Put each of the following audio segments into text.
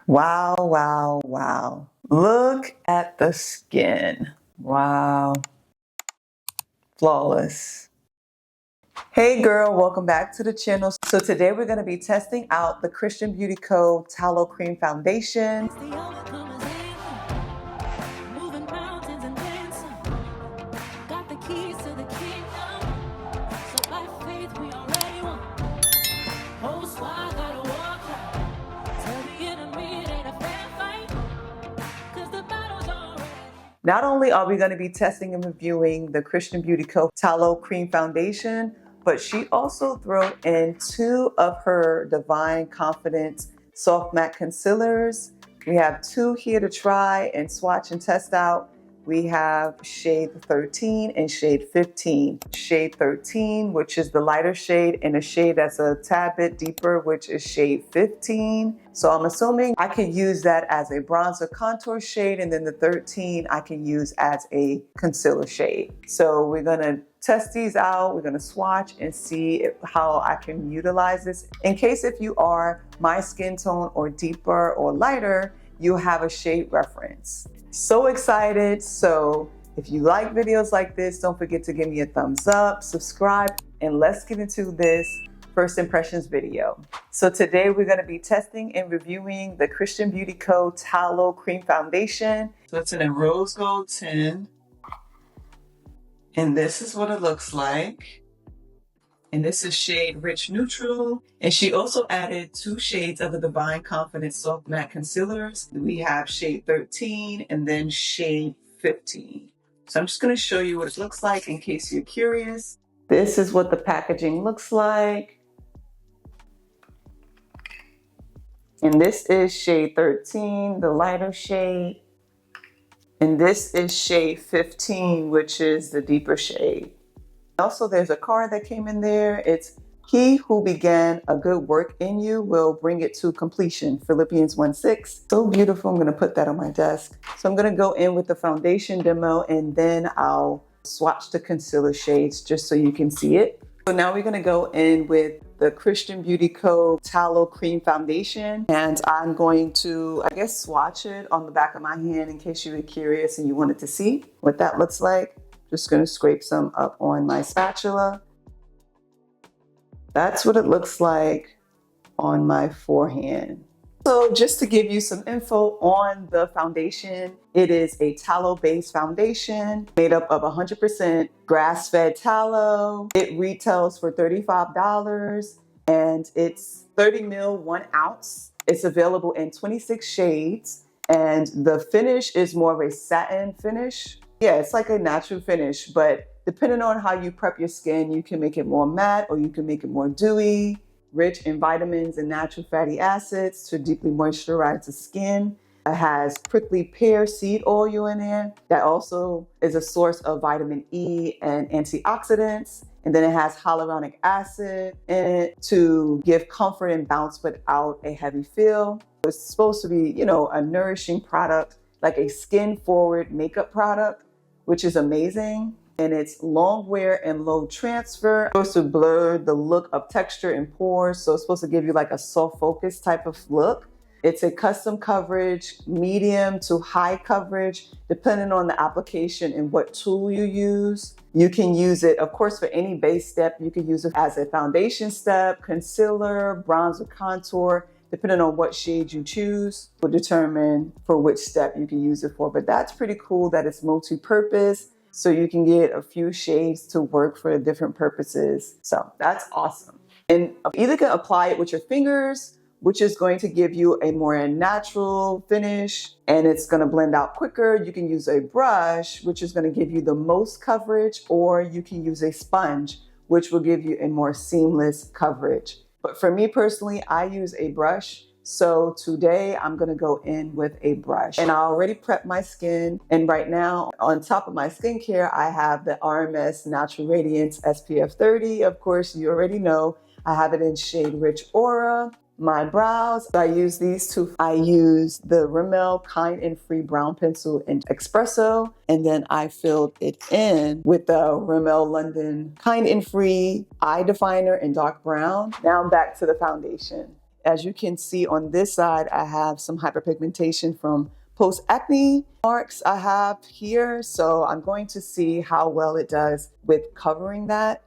Wow, wow, wow. Look at the skin. Wow. Flawless. Hey girl, welcome back to the channel. So today we're going to be testing out the Christian Beauty Co. Tallow Cream Foundation. Not only are we going to be testing and reviewing the Christian Beauty Co. Tallow Cream Foundation, but she also threw in two of her Divine Confidence Soft Matte Concealers. We have two here to try and swatch and test out. We have shade 13 and shade 15. Shade 13, which is the lighter shade, and a shade that's a tad bit deeper, which is shade 15. So I'm assuming I could use that as a bronzer contour shade, and then the 13 I can use as a concealer shade. So we're gonna test these out. We're gonna swatch and see how I can utilize this. In case if you are my skin tone or deeper or lighter, you have a shade reference. So excited. So if you like videos like this, don't forget to give me a thumbs up, subscribe, and let's get into this first impressions video. So today we're going to be testing and reviewing the Christian Beauty Co. Tallow Cream Foundation. So it's in a rose gold tint. And this is what it looks like. And this is shade Rich Neutral. And she also added two shades of the Divine Confidence Soft Matte Concealers. We have shade 13 and then shade 15. So I'm just going to show you what it looks like in case you're curious. This is what the packaging looks like. And this is shade 13, the lighter shade. And this is shade 15, which is the deeper shade. Also, there's a card that came in there. It's he who began a good work in you will bring it to completion. Philippians 1:6. So beautiful. I'm going to put that on my desk. So I'm going to go in with the foundation demo and then I'll swatch the concealer shades just so you can see it. So now we're going to go in with the Christian Beauty Co. Tallow Cream Foundation. And I'm going to, I guess, swatch it on the back of my hand in case you were curious and you wanted to see what that looks like. Just going to scrape some up on my spatula. That's what it looks like on my forehand. So just to give you some info on the foundation, it is a tallow-based foundation made up of 100% grass-fed tallow. It retails for $35 and it's 30 ml, 1 ounce. It's available in 26 shades and the finish is more of a satin finish. Yeah, it's like a natural finish, but depending on how you prep your skin, you can make it more matte or you can make it more dewy, rich in vitamins and natural fatty acids to deeply moisturize the skin. It has prickly pear seed oil in there that also is a source of vitamin E and antioxidants. And then it has hyaluronic acid in it to give comfort and bounce without a heavy feel. It's supposed to be, a nourishing product, like a skin forward makeup product, which is amazing. And it's long wear and low transfer. It's supposed to blur the look of texture and pores. So it's supposed to give you like a soft focus type of look. It's a custom coverage, medium to high coverage, depending on the application and what tool you use. You can use it, of course, for any base step. You can use it as a foundation step, concealer, bronzer, contour. Depending on what shade you choose will determine for which step you can use it for. But that's pretty cool that it's multi-purpose. So you can get a few shades to work for different purposes. So that's awesome. And either can apply it with your fingers, which is going to give you a more natural finish and it's going to blend out quicker. You can use a brush, which is going to give you the most coverage, or you can use a sponge, which will give you a more seamless coverage. But for me personally, I use a brush. So today I'm going to go in with a brush and I already prepped my skin. And right now on top of my skincare, I have the RMS Natural Radiance SPF 30. Of course, you already know I have it in shade Rich Aura. My brows, I use these two. I use the Rimmel Kind and Free Brown Pencil in Espresso. And then I filled it in with the Rimmel London Kind and Free Eye Definer in dark brown. Now I'm back to the foundation. As you can see on this side, I have some hyperpigmentation from post-acne marks I have here. So I'm going to see how well it does with covering that.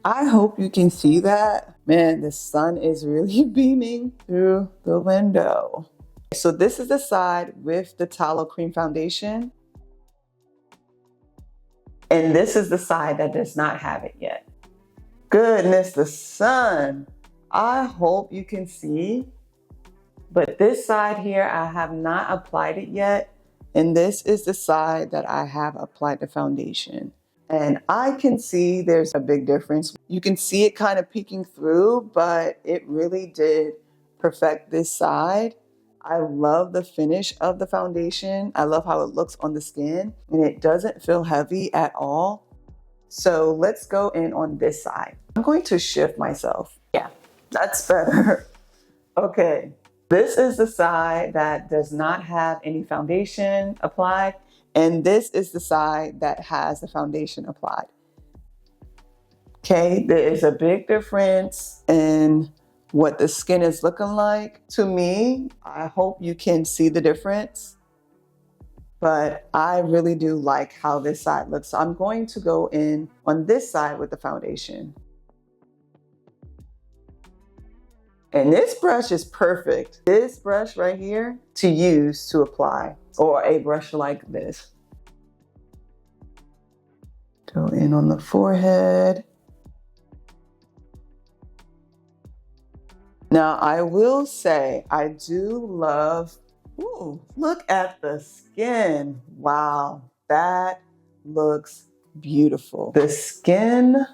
I hope you can see that. Man, the sun is really beaming through the window. So this is the side with the Tallow Cream Foundation. And this is the side that does not have it yet. Goodness, the sun. I hope you can see. But this side here, I have not applied it yet. And this is the side that I have applied the foundation. And I can see there's a big difference. You can see it kind of peeking through, but it really did perfect this side. I love the finish of the foundation. I love how it looks on the skin, and it doesn't feel heavy at all. So let's go in on this side. I'm going to shift myself. Yeah, that's better. Okay, this is the side that does not have any foundation applied. And this is the side that has the foundation applied. Okay, there is a big difference in what the skin is looking like. To me, I hope you can see the difference, but I really do like how this side looks. So I'm going to go in on this side with the foundation. And this brush is perfect. This brush right here to use to apply, or a brush like this. Go in on the forehead. Now I will say, I do love, ooh, look at the skin. Wow, that looks beautiful. The skin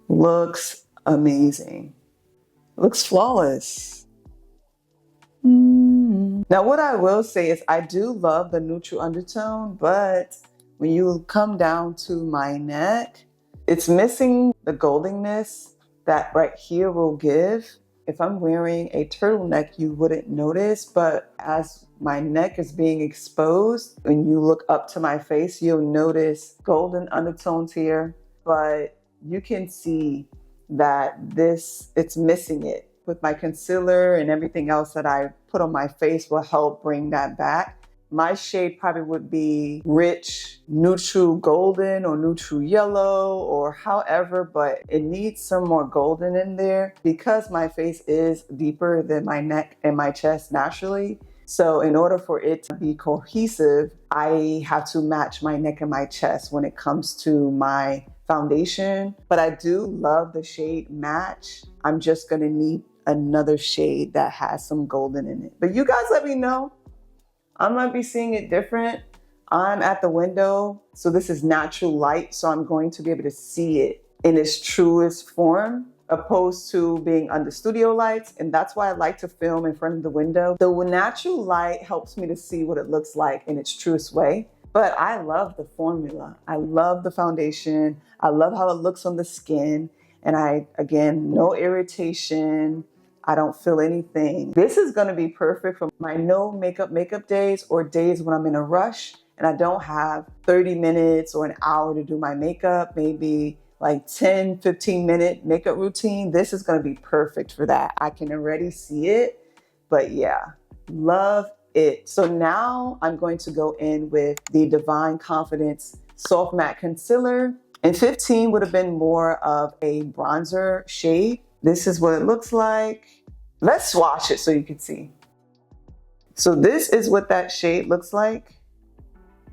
looks amazing. Looks flawless. Now what I will say is I do love the neutral undertone, but when you come down to my neck, it's missing the goldenness that right here will give. If I'm wearing a turtleneck, you wouldn't notice, but as my neck is being exposed, when you look up to my face, you'll notice golden undertones here, but you can see that it's missing it. With my concealer and everything else that I put on my face will help bring that back. My shade probably would be rich, neutral golden or neutral yellow or however, but it needs some more golden in there because my face is deeper than my neck and my chest naturally. So in order for it to be cohesive, I have to match my neck and my chest when it comes to my foundation. But I do love the shade match. I'm just gonna need another shade that has some golden in it. But you guys let me know. I might be seeing it different. I'm at the window, so this is natural light, so I'm going to be able to see it in its truest form, opposed to being under studio lights, and that's why I like to film in front of the window. The natural light helps me to see what it looks like in its truest way, but I love the formula. I love the foundation. I love how it looks on the skin, and again, no irritation. I don't feel anything. This is gonna be perfect for my no makeup days or days when I'm in a rush and I don't have 30 minutes or an hour to do my makeup, maybe like 10, 15 minute makeup routine. This is gonna be perfect for that. I can already see it, but yeah, love it. So now I'm going to go in with the Divine Confidence Soft Matte Concealer. And 15 would have been more of a bronzer shade. This is what it looks like. Let's swatch it so you can see. So this is what that shade looks like.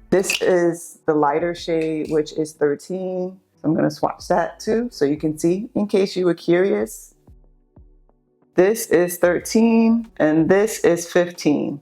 This is the lighter shade, which is 13. I'm gonna swatch that too so you can see in case you were curious. This is 13 and this is 15.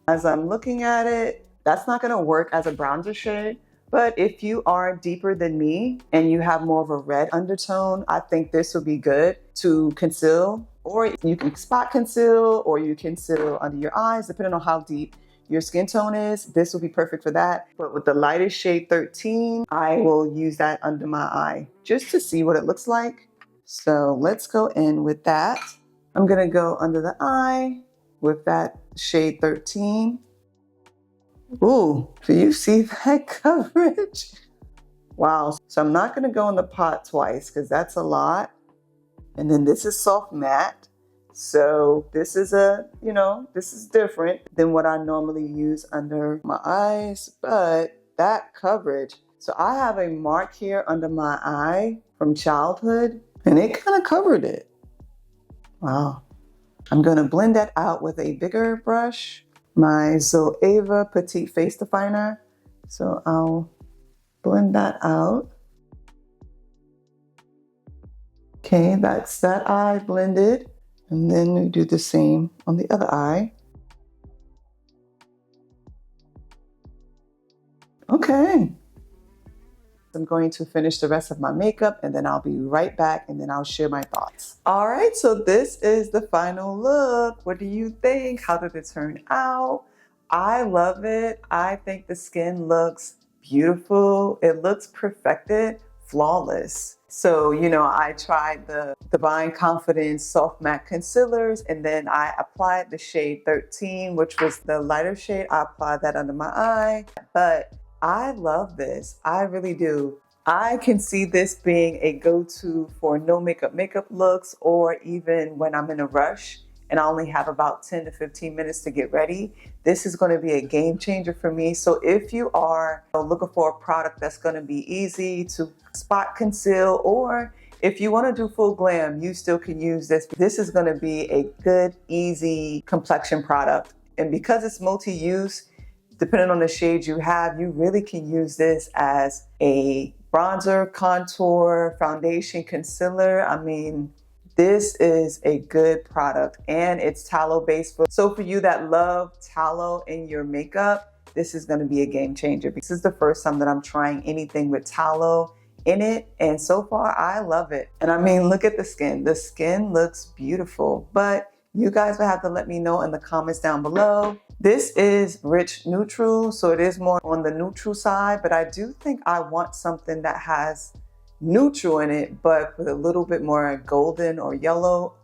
As I'm looking at it, that's not gonna work as a bronzer shade. But if you are deeper than me and you have more of a red undertone, I think this would be good to conceal. Or you can spot conceal or you conceal under your eyes, depending on how deep your skin tone is. This will be perfect for that. But with the lightest shade 13, I will use that under my eye just to see what it looks like. So let's go in with that. I'm gonna go under the eye with that shade 13. Ooh, do you see that coverage? Wow, so I'm not gonna go in the pot twice because that's a lot. And then this is soft matte. So this is this is different than what I normally use under my eyes, but that coverage. So I have a mark here under my eye from childhood and it kind of covered it. Wow. I'm gonna blend that out with a bigger brush, my ZOEVA Petit Face Definer. So I'll blend that out. Okay, that's that eye blended. And then we do the same on the other eye. Okay. I'm going to finish the rest of my makeup and then I'll be right back and then I'll share my thoughts. All right, so this is the final look. What do you think? How did it turn out? I love it. I think the skin looks beautiful. It looks perfected, flawless. So, I tried the Divine Confidence Soft Matte Concealers and then I applied the shade 13, which was the lighter shade. I applied that under my eye, but I love this. I really do. I can see this being a go-to for no makeup looks, or even when I'm in a rush and I only have about 10 to 15 minutes to get ready. This is going to be a game changer for me. So if you are looking for a product that's going to be easy to spot conceal, or if you want to do full glam, you still can use this. This is going to be a good, easy complexion product. And because it's multi-use, depending on the shade you have, you really can use this as a bronzer, contour, foundation, concealer. I mean, this is a good product and it's tallow based. So for you that love tallow in your makeup, this is going to be a game changer. This is the first time that I'm trying anything with tallow in it, and so far I love it. And I mean, look at the skin. The skin looks beautiful, but you guys will have to let me know in the comments down below. This is rich neutral, so it is more on the neutral side, but I do think I want something that has neutral in it, but with a little bit more golden or yellow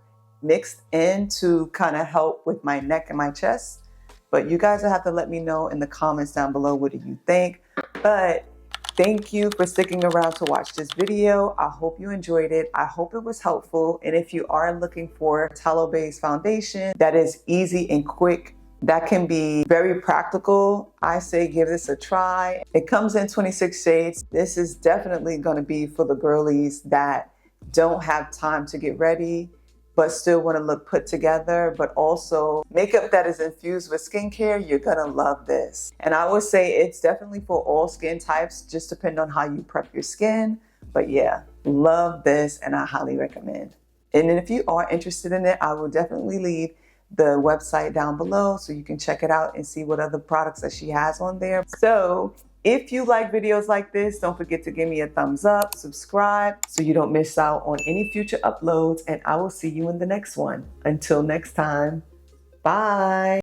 mixed in to kind of help with my neck and my chest. But you guys will have to let me know in the comments down below, what do you think? But thank you for sticking around to watch this video. I hope you enjoyed it. I hope it was helpful. And if you are looking for tallow-based foundation that is easy and quick, that can be very practical, I say give this a try. It comes in 26 shades. This is definitely going to be for the girlies that don't have time to get ready, but still want to look put together, but also makeup that is infused with skincare. You're going to love this. And I would say it's definitely for all skin types, just depending on how you prep your skin. But yeah, love this and I highly recommend. And then if you are interested in it, I will definitely leave the website down below so you can check it out and see what other products that she has on there. So if you like videos like this, don't forget to give me a thumbs up, subscribe so you don't miss out on any future uploads, and I will see you in the next one. Until next time, bye.